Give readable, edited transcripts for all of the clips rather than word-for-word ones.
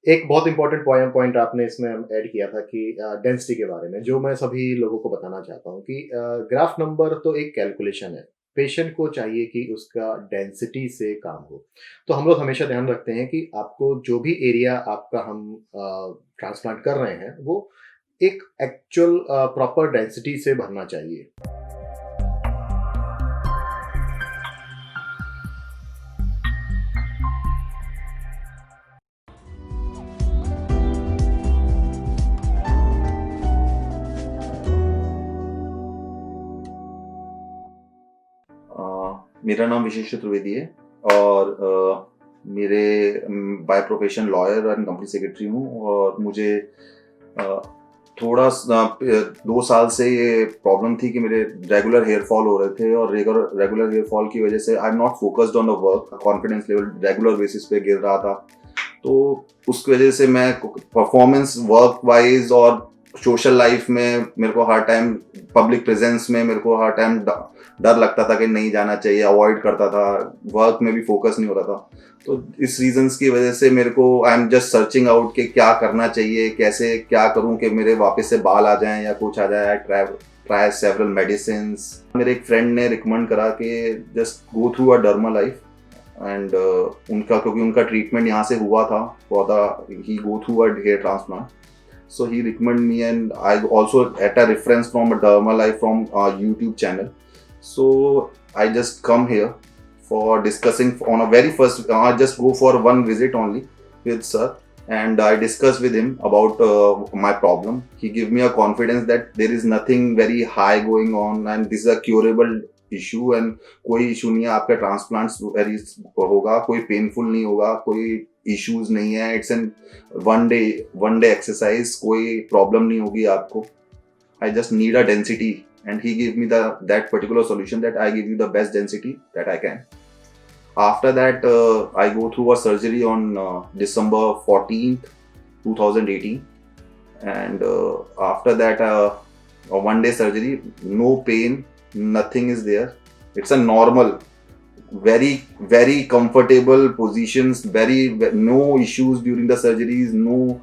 एक बहुत important point आपने इसमें ऐड किया था कि डेंसिटी के बारे में, जो मैं सभी लोगों को बताना चाहता हूँ कि ग्राफ नंबर तो एक कैलकुलेशन है। पेशेंट को चाहिए कि उसका डेंसिटी से काम हो। तो हम लोग हमेशा ध्यान रखते हैं कि आपको जो भी एरिया आपका हम ट्रांसप्लांट कर रहे हैं, वो एक एक्चुअल प्रॉपर डेंसिटी से भरना चाहिए। मेरा नाम विशेष चतुर्वेदी है और मेरे by profession lawyer and company secretary हूँ और मुझे अ, थोड़ा 2 साल से ये प्रॉब्लम थी कि मेरे रेगुलर हेयर फॉल हो रहे थे और रेगुलर हेयर फॉल की वजह से I am not focused on the work, confidence level regular basis पे गिर रहा था। तो उसकी वजह से मैं परफॉर्मेंस वर्क वाइज और सोशल लाइफ में मेरे को हर टाइम पब्लिक प्रेजेंस में मेरे को हर टाइम डर लगता था कि नहीं जाना चाहिए, अवॉइड करता था, वर्क में भी फोकस नहीं हो रहा था। तो इस रीजंस की वजह से मेरे को I am just searching out कि क्या करना चाहिए, कैसे क्या करूं कि मेरे वापस से बाल आ जाएं या कुछ आ जाए। I try several medicine. मेरे एक फ्रेंड ने रिकमेंड करा कि just go through a Derma Life and क्योंकि उनका ट्रीटमेंट यहाँ से हुआ था for the he go through a hair transplant. So he recommended me, and I also get a reference from a Dharma Life from our YouTube channel. So I just come here for discussing on a very first. I just go for one visit only with sir, and I discuss with him about my problem. He give me a confidence that there is nothing very high going on, and this is a curable issue, and कोई issue नहीं है, आपका transplant very होगा, कोई painful नहीं होगा, कोई issues नहीं है, it's an one day exercise, कोई प्रॉब्लम नहीं होगी आपको. I just need a density and he gave me that particular solution that I give you the best density that I can. After that I go through a surgery on December 14th 2018, and after that a one day surgery, no pain, nothing is there. It's a normal, very comfortable positions, no issues during the surgeries, no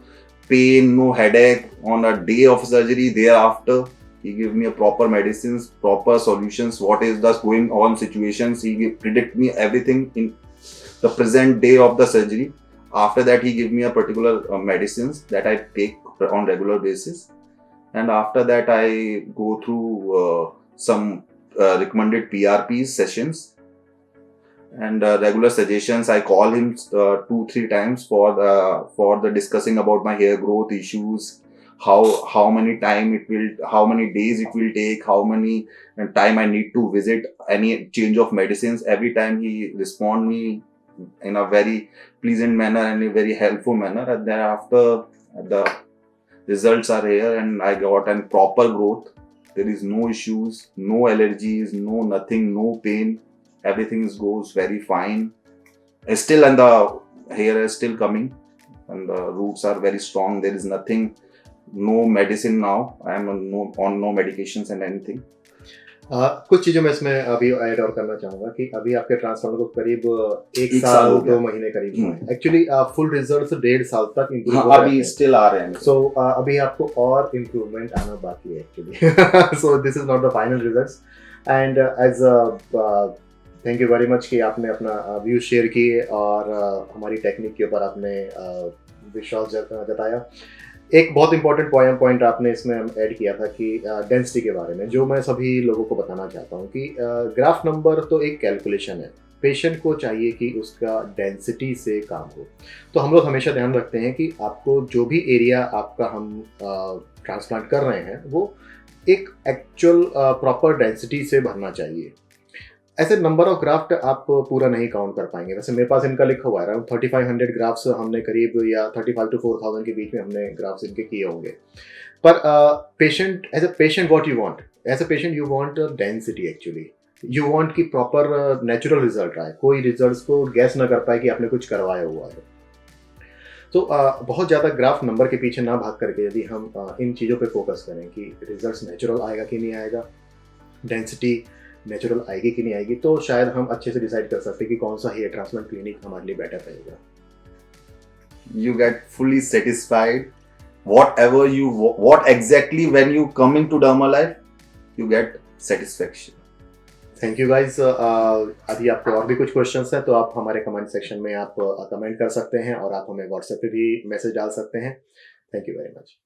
pain, no headache. On a day of surgery, thereafter he give me a proper medicines, proper solutions, what is thus going on situations. He predict me everything in the present day of the surgery. After that he give me a particular medicines that I take on regular basis, and after that I go through some recommended PRP sessions and regular suggestions. I call him 2-3 times for the discussing about my hair growth issues, how many days it will take, how many time I need to visit, any change of medicines. Every time he respond me in a very pleasant manner and a very helpful manner, and thereafter the results are here and I got a proper growth. There is no issues, no allergies, no nothing, no pain. Everything goes very fine. Still, and the hair is still coming and the roots are very strong. There is nothing, no medicine now. I am on no medications and anything. कुछ चीज़ों में इसमें अभी add और करना चाहूँगा कि अभी आपके ट्रांसप्लांट को करीब एक साल साल हो गया। 2 महीने करीब हुए हैं। एक्चुअली फुल रिजल्ट 1.5 साल तक इम्प्रूव हाँ, अभी स्टिल आ रहे हैं. सो अभी आपको और इम्प्रूवमेंट आना बाकी है actually. So this is not the final results, and as thank you very much कि आपने अपना व्यूज शेयर किए और हमारी टेक्निक के ऊपर आपने विश्वास जताया. एक बहुत इंपॉर्टेंट पॉइंट आपने इसमें ऐड किया था कि डेंसिटी के बारे में, जो मैं सभी लोगों को बताना चाहता हूँ कि ग्राफ नंबर तो एक कैलकुलेशन है. पेशेंट को चाहिए कि उसका डेंसिटी से काम हो. तो हम लोग हमेशा ध्यान रखते हैं कि आपको जो भी एरिया आपका हम ट्रांसप्लांट कर रहे हैं, वो एक एक्चुअल प्रॉपर डेंसिटी से भरना चाहिए. ऐसे नंबर ऑफ ग्राफ्ट आप पूरा नहीं काउंट कर पाएंगे. वैसे मेरे पास इनका लिखा हुआ है अराउंड 3500 ग्राफ्स हमने करीब, या 35 to 4000 के बीच में हमने ग्राफ्स इनके किए होंगे. पर patient as a patient what you want, as a patient you want density. Actually you want कि प्रॉपर नेचुरल रिजल्ट आए, कोई रिजल्ट्स को गैस ना कर पाए कि आपने कुछ करवाया हुआ है. तो बहुत ज़्यादा ग्राफ नंबर के पीछे ना भाग करके यदि हम इन चीज़ों पे फोकस करें कि रिजल्ट्स नेचुरल आएगा कि नहीं आएगा, डेंसिटी नेचुरल आएगी कि नहीं आएगी, तो शायद हम अच्छे से डिसाइड कर सकते हैं कि कौन सा हेयर ट्रांसप्लांट क्लिनिक हमारे लिए बेटर रहेगा. you get fully satisfied. What exactly when you come into Dharma life, you get satisfaction. Thank you guys. अभी आपको और भी कुछ क्वेश्चंस हैं तो आप हमारे कमेंट सेक्शन में आप कमेंट कर सकते हैं और आप हमें व्हाट्सएप पे भी मैसेज डाल सकते हैं। Thank you very much.